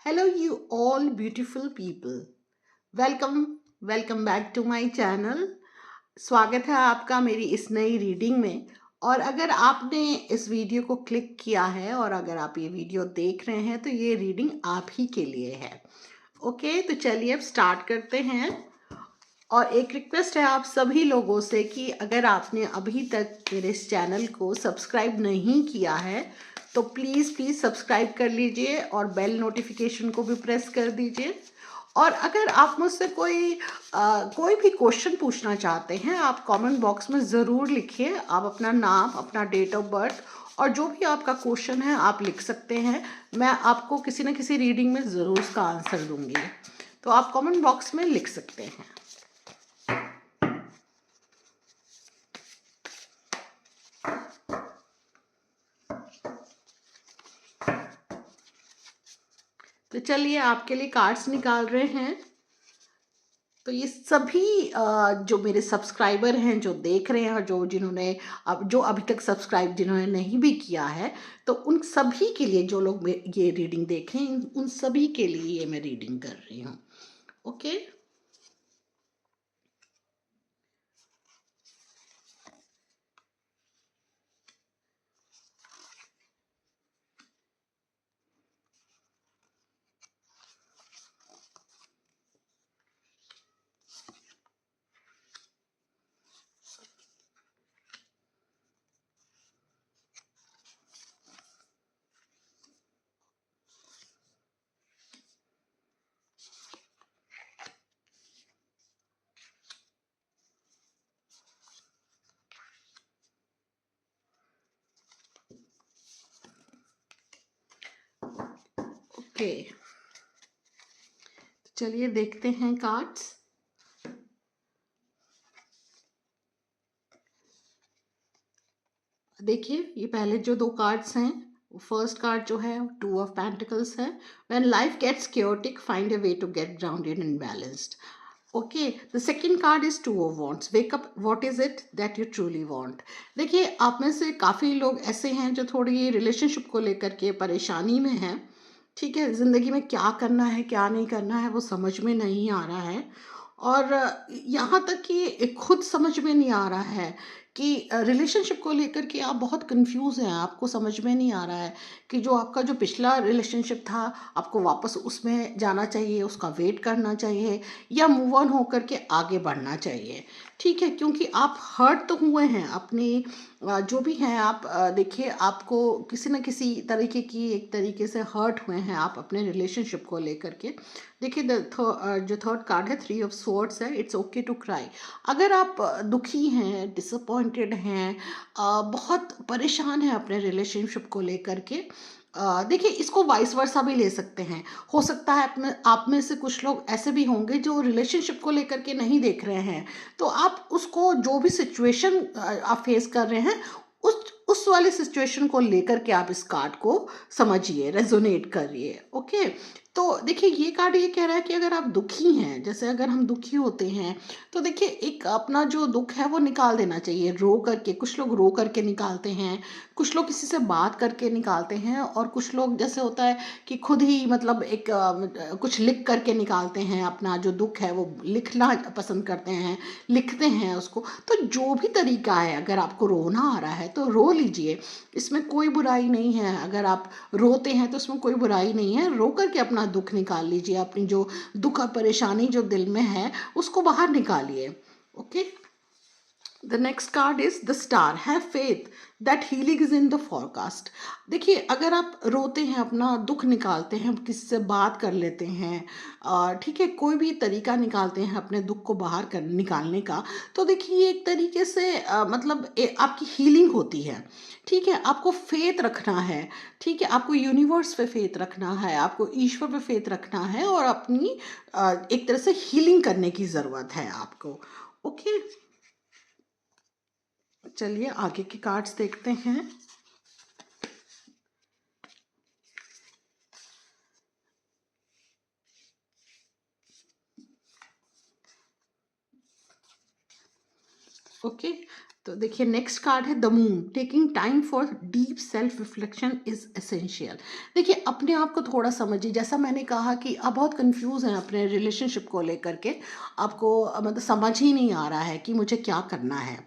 Hello, you all beautiful people. Welcome back to my channel. स्वागत है आपका मेरी इस नई रीडिंग में। और अगर आपने इस वीडियो को क्लिक किया है और अगर आप ये वीडियो देख रहे हैं तो ये रीडिंग आप ही के लिए है। ओके, तो चलिए अब स्टार्ट करते हैं। और एक रिक्वेस्ट है आप सभी लोगों से कि अगर आपने अभी तक मेरे इस चैनल को सब्सक्राइब नहीं किया है तो प्लीज़ सब्सक्राइब कर लीजिए और बेल नोटिफिकेशन को भी प्रेस कर दीजिए। और अगर आप मुझसे कोई भी क्वेश्चन पूछना चाहते हैं आप कमेंट बॉक्स में ज़रूर लिखिए। आप अपना नाम, अपना डेट ऑफ बर्थ और जो भी आपका क्वेश्चन है आप लिख सकते हैं। मैं आपको किसी न किसी रीडिंग में ज़रूर उसका आंसर दूंगी, तो आप कमेंट बॉक्स में लिख सकते हैं। तो चलिए आपके लिए कार्ड्स निकाल रहे हैं। तो ये सभी जो मेरे सब्सक्राइबर हैं जो देख रहे हैं और जो अभी तक सब्सक्राइब जिन्होंने नहीं भी किया है, तो उन सभी के लिए, जो लोग ये रीडिंग देखें उन सभी के लिए ये मैं रीडिंग कर रही हूँ। ओके, ओके, चलिए देखते हैं कार्ड्स। देखिए, ये पहले जो दो कार्ड्स हैं, फर्स्ट कार्ड जो है टू ऑफ पेंटिकल्स है। When life gets chaotic, find a way to get grounded and balanced. Okay, the second card is two of wands. Wake up, what is it that you truly want. देखिए, आप में से काफ़ी लोग ऐसे हैं जो थोड़ी रिलेशनशिप को लेकर के परेशानी में हैं। ठीक है, ज़िंदगी में क्या करना है क्या नहीं करना है वो समझ में नहीं आ रहा है। और यहाँ तक कि खुद समझ में नहीं आ रहा है कि रिलेशनशिप को लेकर के आप बहुत कंफ्यूज हैं। आपको समझ में नहीं आ रहा है कि जो आपका जो पिछला रिलेशनशिप था आपको वापस उसमें जाना चाहिए, उसका वेट करना चाहिए या मूव ऑन होकर के आगे बढ़ना चाहिए। ठीक है, क्योंकि आप हर्ट तो हुए हैं अपनी जो भी हैं आप देखिए, आपको किसी न किसी तरीके की एक तरीके से हर्ट हुए हैं आप अपने रिलेशनशिप को लेकर के। देखिए, जो थर्ड कार्ड है थ्री ऑफ स्वॉर्ड्स है। It's okay to cry. अगर आप दुखी हैं, डिसअपॉइंटेड हैं, बहुत परेशान हैं अपने रिलेशनशिप को लेकर के, देखिए इसको वाइस वर्सा भी ले सकते हैं। हो सकता है आप में से कुछ लोग ऐसे भी होंगे जो रिलेशनशिप को लेकर के नहीं देख रहे हैं। तो आप उसको जो भी सिचुएशन आप फेस कर रहे हैं उस वाले सिचुएशन को लेकर के आप इस कार्ड को समझिए, रेजोनेट करिए। ओके, तो देखिए ये कार्ड ये कह रहा है कि अगर आप दुखी हैं, जैसे अगर हम दुखी होते हैं तो देखिए एक अपना जो दुख है वो निकाल देना चाहिए रो करके। कुछ लोग रो करके निकालते हैं, कुछ लोग किसी से बात करके निकालते हैं और कुछ लोग जैसे होता है कि खुद ही मतलब कुछ लिख करके निकालते हैं। अपना जो दुख है वो लिखना पसंद करते हैं, लिखते हैं उसको। तो जो भी तरीका है, अगर आपको रोना आ रहा है तो रो लीजिए, इसमें कोई बुराई नहीं है। अगर आप रोते हैं तो उसमें कोई बुराई नहीं है। रो करके अपना दुख निकाल लीजिए, अपनी जो दुख और परेशानी जो दिल में है उसको बाहर निकालिए। Okay, the next card is the star. Have faith that healing is in the forecast. देखिए, अगर आप रोते हैं, अपना दुख निकालते हैं, किसी से बात कर लेते हैं, ठीक है, कोई भी तरीका निकालते हैं अपने दुख को बाहर कर निकालने का, तो देखिए ये एक तरीके से मतलब आपकी हीलिंग होती है। ठीक है, आपको फेथ रखना है। ठीक है, आपको यूनिवर्स पे फेथ रखना है, आपको ईश्वर पे फेथ रखना है और अपनी एक तरह से हीलिंग करने की ज़रूरत है आपको। ओके, चलिए आगे के कार्ड्स देखते हैं। ओके, तो देखिए नेक्स्ट कार्ड है the moon, taking time for deep self reflection is essential. देखिए अपने आप को थोड़ा समझिए, जैसा मैंने कहा कि आप बहुत कंफ्यूज हैं अपने रिलेशनशिप को लेकर के, आपको मतलब समझ ही नहीं आ रहा है कि मुझे क्या करना है।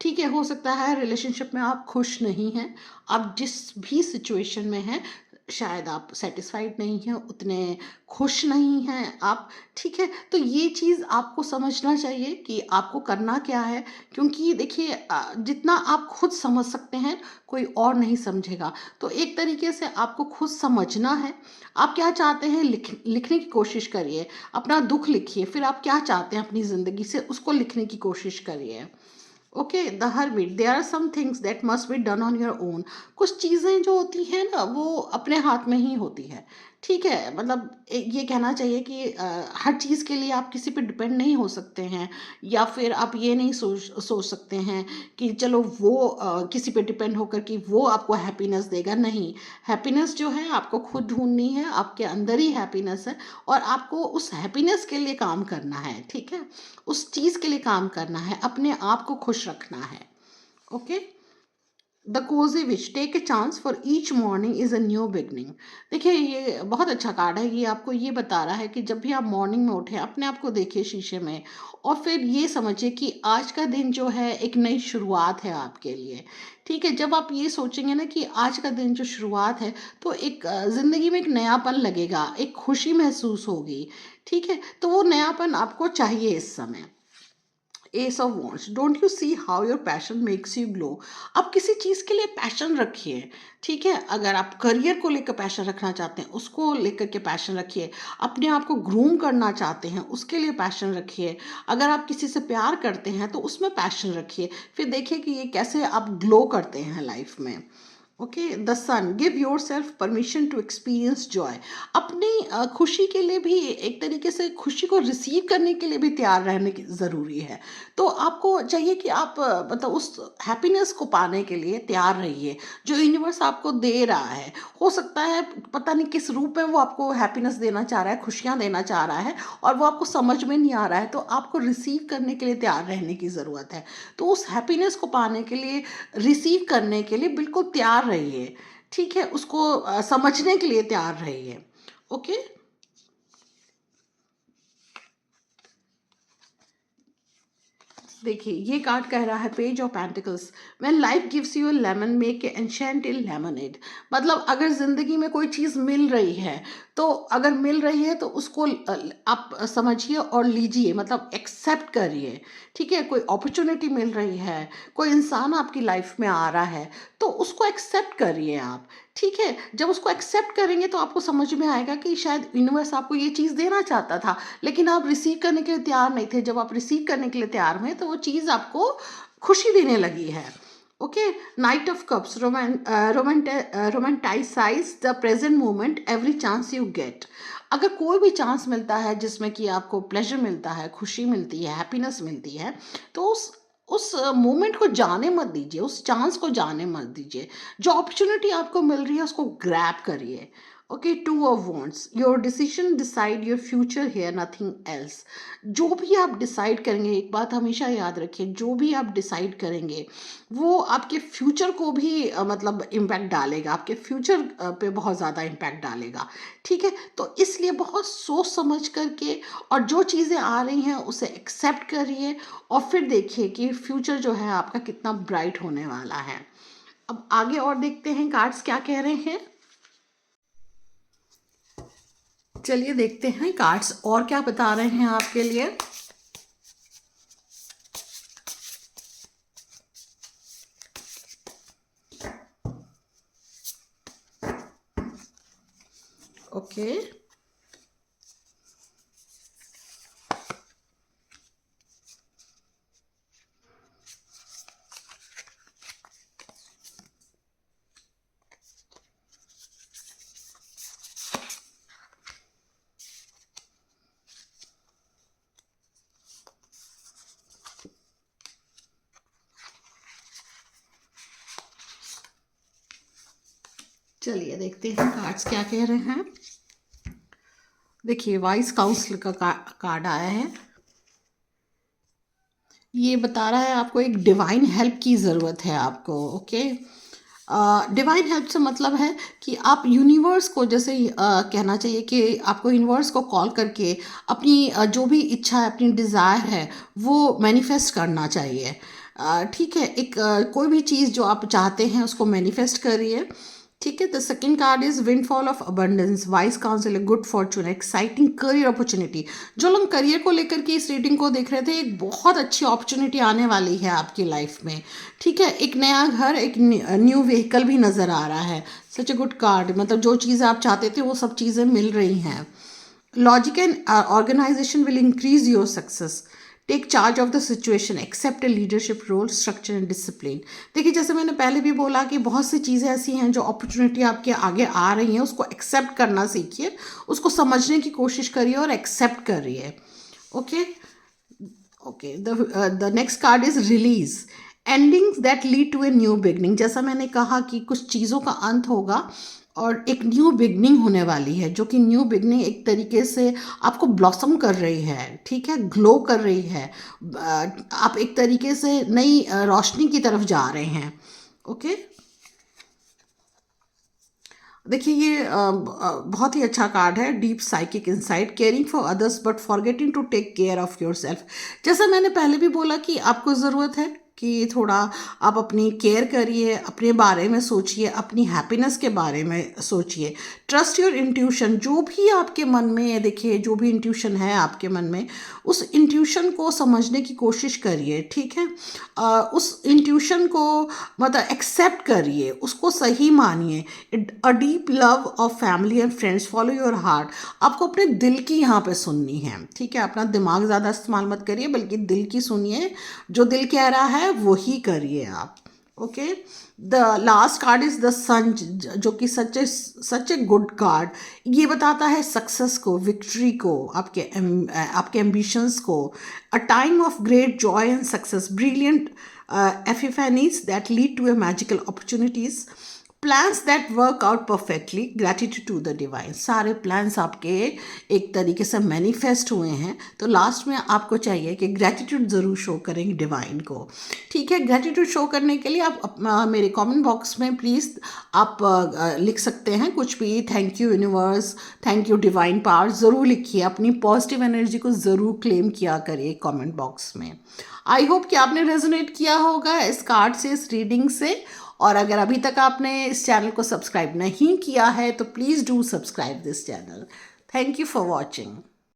ठीक है, हो सकता है रिलेशनशिप में आप खुश नहीं हैं, आप जिस भी सिचुएशन में हैं शायद आप सेटिस्फाइड नहीं हैं, उतने खुश नहीं हैं आप। ठीक है, तो ये चीज़ आपको समझना चाहिए कि आपको करना क्या है, क्योंकि देखिए जितना आप खुद समझ सकते हैं कोई और नहीं समझेगा। तो एक तरीके से आपको खुद समझना है, आप क्या चाहते हैं लिखने की कोशिश करिए, अपना दुख लिखिए, फिर आप क्या चाहते हैं अपनी ज़िंदगी से उसको लिखने की कोशिश करिए। Okay, the hermit, there are some things that must be done on your own. कुछ चीज़ें जो होती हैं ना वो अपने हाथ में ही होती है। ठीक है, मतलब ये कहना चाहिए कि हर चीज़ के लिए आप किसी पे डिपेंड नहीं हो सकते हैं, या फिर आप ये नहीं सोच सकते हैं कि चलो वो किसी पे डिपेंड होकर कि वो आपको हैप्पीनेस देगा। नहीं, हैप्पीनेस जो है आपको खुद ढूंढनी है, आपके अंदर ही हैप्पीनेस है, और आपको उस हैप्पीनेस के लिए काम करना है। ठीक है, उस चीज़ के लिए काम करना है, अपने आप को खुश रखना है। Okay, the cosy witch, take a chance for each morning is a new beginning. देखिए ये बहुत अच्छा कार्ड है, ये आपको ये बता रहा है कि जब भी आप मॉर्निंग में उठें अपने आप को देखिए शीशे में, और फिर ये समझिए कि आज का दिन जो है एक नई शुरुआत है आपके लिए। ठीक है, जब आप ये सोचेंगे ना कि आज का दिन जो शुरुआत है, तो एक ज़िंदगी में एक नयापन लगेगा, एक खुशी महसूस होगी। ठीक है, तो वो नयापन आपको चाहिए इस समय। S of wants, don't you see how your passion makes you glow. आप किसी चीज़ के लिए पैशन रखिए। ठीक है, अगर आप करियर को लेकर पैशन रखना चाहते हैं उसको लेकर के पैशन रखिए, अपने आप को ग्रूम करना चाहते हैं उसके लिए पैशन रखिए, अगर आप किसी से प्यार करते हैं तो उसमें पैशन रखिए, फिर देखिए कि ये कैसे आप ग्लो करते हैं लाइफ में। Okay, the sun, give yourself permission to experience joy. अपनी खुशी के लिए भी एक तरीके से खुशी को रिसीव करने के लिए भी तैयार रहने की ज़रूरी है। तो आपको चाहिए कि आप मतलब उस हैप्पीनेस को पाने के लिए तैयार रहिए जो यूनिवर्स आपको दे रहा है। हो सकता है पता नहीं किस रूप में वो आपको हैप्पीनेस देना चाह रहा है, खुशियाँ देना चाह रहा है, और वो आपको समझ में नहीं आ रहा है, तो आपको रिसीव करने के लिए तैयार रहने की ज़रूरत है। तो उस हैप्पीनेस को पाने के लिए, रिसीव करने के लिए बिल्कुल तैयार रहिए। ठीक है, उसको समझने के लिए तैयार रहिए। ओके, देखिए ये कार्ड कह रहा है page of pentacles, when life gives you a lemon make a enchanted lemonade. मतलब अगर ज़िंदगी में कोई चीज़ मिल रही है, तो अगर मिल रही है तो उसको आप समझिए और लीजिए, मतलब एक्सेप्ट करिए। ठीक है, कोई अपॉर्चुनिटी मिल रही है, कोई इंसान आपकी लाइफ में आ रहा है, तो उसको एक्सेप्ट करिए आप। ठीक है, जब उसको एक्सेप्ट करेंगे तो आपको समझ में आएगा कि शायद यूनिवर्स आपको ये चीज़ देना चाहता था, लेकिन आप रिसीव करने के लिए तैयार नहीं थे। जब आप रिसीव करने के लिए तैयार हुए तो वो चीज़ आपको खुशी देने लगी है। Okay, knight of cups, romanticise the present moment every chance you get. अगर कोई भी चांस मिलता है जिसमें कि आपको प्लेजर मिलता है, खुशी मिलती है, हैप्पीनेस मिलती है, तो उस मोमेंट को जाने मत दीजिए, उस चांस को जाने मत दीजिए। जो अपॉर्चुनिटी आपको मिल रही है उसको ग्रैब करिए। Okay, two of wands, your decision decide your future here, nothing else. जो भी आप डिसाइड करेंगे, एक बात हमेशा याद रखिए, जो भी आप डिसाइड करेंगे वो आपके फ्यूचर को भी मतलब इम्पैक्ट डालेगा, आपके फ्यूचर पे बहुत ज़्यादा इम्पैक्ट डालेगा। ठीक है, तो इसलिए बहुत सोच समझ करके और जो चीज़ें आ रही हैं उसे एक्सेप्ट करिए, और फिर देखिए कि फ्यूचर जो है आपका कितना ब्राइट होने वाला है। अब आगे और देखते हैं कार्ड्स क्या कह रहे हैं। चलिए देखते हैं कार्ड्स और क्या बता रहे हैं आपके लिए। ओके, चलिए देखते हैं कार्ड्स क्या कह रहे हैं। देखिए वाइस काउंसिल का कार्ड आया है। ये बता रहा है आपको एक डिवाइन हेल्प की ज़रूरत है आपको। ओके, डिवाइन हेल्प से मतलब है कि आप यूनिवर्स को जैसे कहना चाहिए कि आपको यूनिवर्स को कॉल करके अपनी जो भी इच्छा है, अपनी डिज़ायर है, वो मैनिफेस्ट करना चाहिए। ठीक है, एक कोई भी चीज़ जो आप चाहते हैं उसको मैनिफेस्ट करिए। ठीक है, the second card is windfall of abundance, wise council, good Fortune, exciting career opportunity. जो लोग करियर को लेकर के इस रीडिंग को देख रहे थे, एक बहुत अच्छी अपॉर्चुनिटी आने वाली है आपकी लाइफ में। ठीक है, एक नया घर, एक न्यू व्हीकल भी नज़र आ रहा है। सच ए गुड कार्ड, मतलब जो चीज़ें आप चाहते थे वो सब चीज़ें मिल रही हैं। Logic and organization will increase your success. Take charge of the situation, accept a leadership role, structure and discipline. देखिए, जैसे मैंने पहले भी बोला कि बहुत सी चीज़ें ऐसी हैं जो अपॉर्चुनिटी आपके आगे आ रही हैं, उसको एक्सेप्ट करना सीखिए, उसको समझने की कोशिश करिए और एक्सेप्ट करिए। Okay, okay, the next card is release, endings that lead to a new beginning. जैसा मैंने कहा कि कुछ चीज़ों का अंत होगा और एक न्यू बिगनिंग होने वाली है, जो कि न्यू बिगनिंग एक तरीके से आपको ब्लॉसम कर रही है। ठीक है, ग्लो कर रही है। आप एक तरीके से नई रोशनी की तरफ जा रहे हैं। ओके, देखिए ये बहुत ही अच्छा कार्ड है, deep psychic insight, caring for others but forgetting to take care of yourself. जैसा मैंने पहले भी बोला कि आपको ज़रूरत है कि थोड़ा आप अपनी केयर करिए, अपने बारे में सोचिए, अपनी हैप्पीनेस के बारे में सोचिए। ट्रस्ट योर इंट्यूशन, जो भी आपके मन में है, देखिए जो भी इंट्यूशन है आपके मन में, उस इंट्यूशन को समझने की कोशिश करिए। ठीक है, उस इंट्यूशन को मतलब एक्सेप्ट करिए, उसको सही मानिए। A deep love of family and friends, follow your heart. आपको अपने दिल की यहाँ पे सुननी है। ठीक है, अपना दिमाग ज़्यादा इस्तेमाल मत करिए, बल्कि दिल की सुनिए, जो दिल कह रहा है वही करिए आप। Okay, the last card is the sun, जो कि सच ए गुड कार्ड। ये बताता है सक्सेस को, विक्ट्री को, आपके एम्बिशंस को। A time of great joy and success, brilliant epiphanies that lead to a magical opportunities, plans that work out perfectly, gratitude to the divine. सारे प्लान्स आपके एक तरीके से मैनिफेस्ट हुए हैं, तो लास्ट में आपको चाहिए कि ग्रेटिट्यूड ज़रूर शो करेंगे डिवाइन को। ठीक है, ग्रेटिट्यूड शो करने के लिए आप मेरे कमेंट बॉक्स में प्लीज़ आप लिख सकते हैं कुछ भी। Thank you universe, thank you divine power, ज़रूर लिखिए, अपनी पॉजिटिव एनर्जी को ज़रूर क्लेम किया करिए कमेंट बॉक्स में। आई होप कि आपने रेजोनेट किया होगा इस कार्ड से, इस रीडिंग से। और अगर अभी तक आपने इस चैनल को सब्सक्राइब नहीं किया है तो please do subscribe this channel. Thank you for watching.